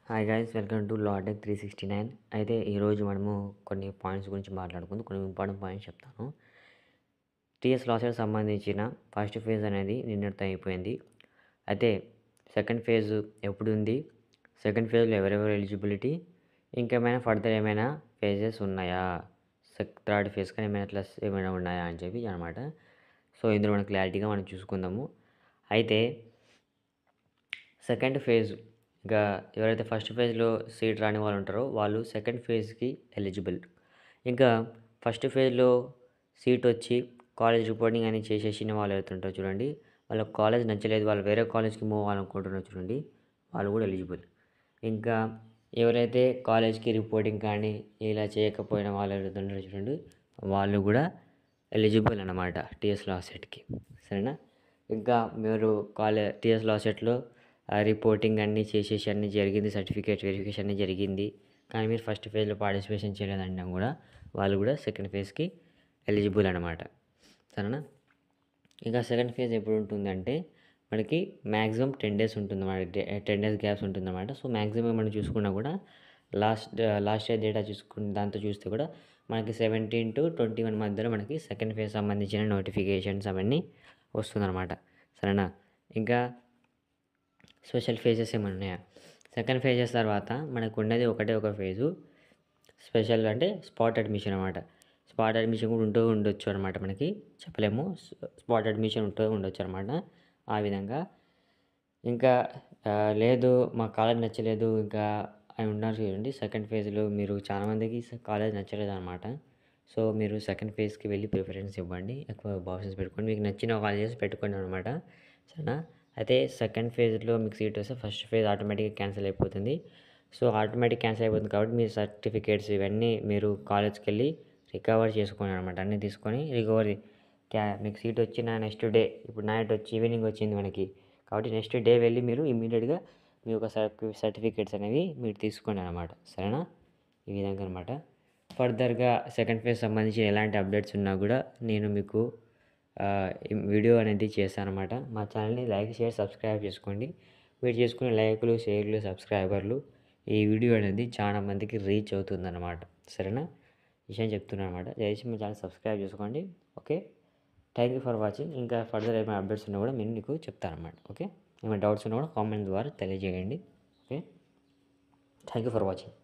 Hi guys, welcome to law tech 369. అయితే ఈరోజు మనము కొన్ని పాయింట్స్ గురించి మాట్లాడుకుందాం. కొన్ని ఇంపార్టెంట్ పాయింట్స్ చెప్తాను. టీఎస్ లాసెస్ సంబంధించిన ఫస్ట్ ఫేజ్ అనేది నిన్నటితో అయిపోయింది. అయితే సెకండ్ ఫేజ్ ఎప్పుడు ఉంది, సెకండ్ ఫేజ్లో ఎవరెవరు ఎలిజిబిలిటీ, ఇంకేమైనా ఫర్దర్ ఏమైనా ఫేజెస్ ఉన్నాయా, థర్డ్ ఫేజ్ కానీ ఏమైనా ప్లస్ ఏమైనా ఉన్నాయా అని చెప్పి అనమాట. సో ఇందులో మనం క్లారిటీగా మనం చూసుకుందాము. అయితే సెకండ్ ఫేజ్ ఇంకా ఎవరైతే ఫస్ట్ ఫేజ్లో సీట్ రాని వాళ్ళు ఉంటారో వాళ్ళు సెకండ్ ఫేజ్కి ఎలిజిబుల్. ఇంకా ఫస్ట్ ఫేజ్లో సీట్ వచ్చి కాలేజ్ రిపోర్టింగ్ అని చేసేసిన వాళ్ళు ఎవరైతుంటారో చూడండి, వాళ్ళకి కాలేజ్ నచ్చలేదు, వాళ్ళు వేరే కాలేజ్కి మూవ్ అవ్వాలనుకుంటున్నారో చూడండి, వాళ్ళు కూడా ఎలిజిబుల్. ఇంకా ఎవరైతే కాలేజ్కి రిపోర్టింగ్ కానీ ఇలా చేయకపోయిన వాళ్ళు ఎవరైతున్నారో చూడండి, వాళ్ళు కూడా ఎలిజిబుల్ అన్నమాట టీఎస్ లాసెట్కి. సరేనా? ఇంకా మీరు టీఎస్ లాసెట్లో రిపోర్టింగ్ అన్నీ చేసేసి అన్నీ జరిగింది, సర్టిఫికేట్ వెరిఫికేషన్ అన్నీ జరిగింది, కానీ మీరు ఫస్ట్ ఫేజ్లో పార్టిసిపేషన్ చేయలేదన్నా కూడా వాళ్ళు కూడా సెకండ్ ఫేజ్కి ఎలిజిబుల్ అనమాట. సరేనా? ఇంకా సెకండ్ ఫేజ్ ఎప్పుడు ఉంటుందంటే మనకి మ్యాక్సిమం 10 days ఉంటుంది అన్నమాట. 10 days గ్యాప్స్ ఉంటుందన్నమాట. సో మ్యాక్సిమం మనం చూసుకున్నా కూడా లాస్ట్ ఇయర్ డేటా దాంతో చూస్తే కూడా మనకి 17 to 21 మధ్యలో మనకి సెకండ్ ఫేజ్ సంబంధించిన నోటిఫికేషన్స్ అవన్నీ వస్తుందన్నమాట. సరేనా? ఇంకా స్పెషల్ ఫేజెస్ ఏమైనా ఉన్నాయా? సెకండ్ ఫేజెస్ తర్వాత మనకు ఉండేది ఒక ఫేజు స్పెషల్, అంటే స్పాట్ అడ్మిషన్ అనమాట. స్పాట్ అడ్మిషన్ కూడా ఉండొచ్చు అనమాట, మనకి చెప్పలేము. స్పాట్ అడ్మిషన్ ఉండొచ్చు అనమాట. ఆ విధంగా ఇంకా లేదు మా కాలేజ్ నచ్చలేదు ఇంకా అని ఉన్నారు చూడండి, సెకండ్ ఫేజ్లో మీరు చాలామందికి కాలేజ్ నచ్చలేదు అనమాట. సో మీరు సెకండ్ ఫేజ్కి వెళ్ళి ప్రిఫరెన్స్ ఇవ్వండి, ఎక్కువ బాక్సెస్ పెట్టుకోండి, మీకు నచ్చిన కాలేజెస్ పెట్టుకోండి అనమాట. సరేనా? అయితే సెకండ్ ఫేజ్లో మీకు సీట్ వస్తే ఫస్ట్ ఫేజ్ ఆటోమేటిక్గా క్యాన్సిల్ అయిపోతుంది. సో ఆటోమేటిక్ క్యాన్సిల్ అయిపోతుంది కాబట్టి మీ సర్టిఫికేట్స్ ఇవన్నీ మీరు కాలేజ్కి వెళ్ళి రికవర్ చేసుకోండి అనమాట. అన్నీ తీసుకొని రికవరీ మీకు సీట్ వచ్చిన నెక్స్ట్ డే, ఇప్పుడు నైట్ వచ్చి ఈవినింగ్ వచ్చింది మనకి, కాబట్టి నెక్స్ట్ డే వెళ్ళి మీరు ఇమ్మీడియట్గా మీ యొక్క సర్టిఫికేట్స్ అనేవి మీరు తీసుకోండి అనమాట. సరేనా? ఈ విధంగా అనమాట. ఫర్దర్గా సెకండ్ ఫేజ్ సంబంధించి ఎలాంటి అప్డేట్స్ ఉన్నా కూడా నేను మీకు వీడియో అనేది చేస్తాను అనమాట. మా ఛానల్ని లైక్, షేర్, సబ్స్క్రైబ్ చేసుకోండి. మీరు చేసుకునే లైకులు, షేర్లు, సబ్స్క్రైబర్లు ఈ వీడియో అనేది చాలా మందికి రీచ్ అవుతుందన్నమాట. సరేనా? విషయం చెప్తున్నాను అనమాట. దయచేసి మా ఛానల్ సబ్స్క్రైబ్ చేసుకోండి. Okay, thank you for watching. ఇంకా ఫర్దర్ ఏమైనా అప్డేట్స్ ఉన్నా కూడా నేను మీకు చెప్తాను అనమాట. ఓకే, ఏమైనా డౌట్స్ ఉన్నా కూడా కామెంట్ ద్వారా తెలియజేయండి. Okay, thank you for watching.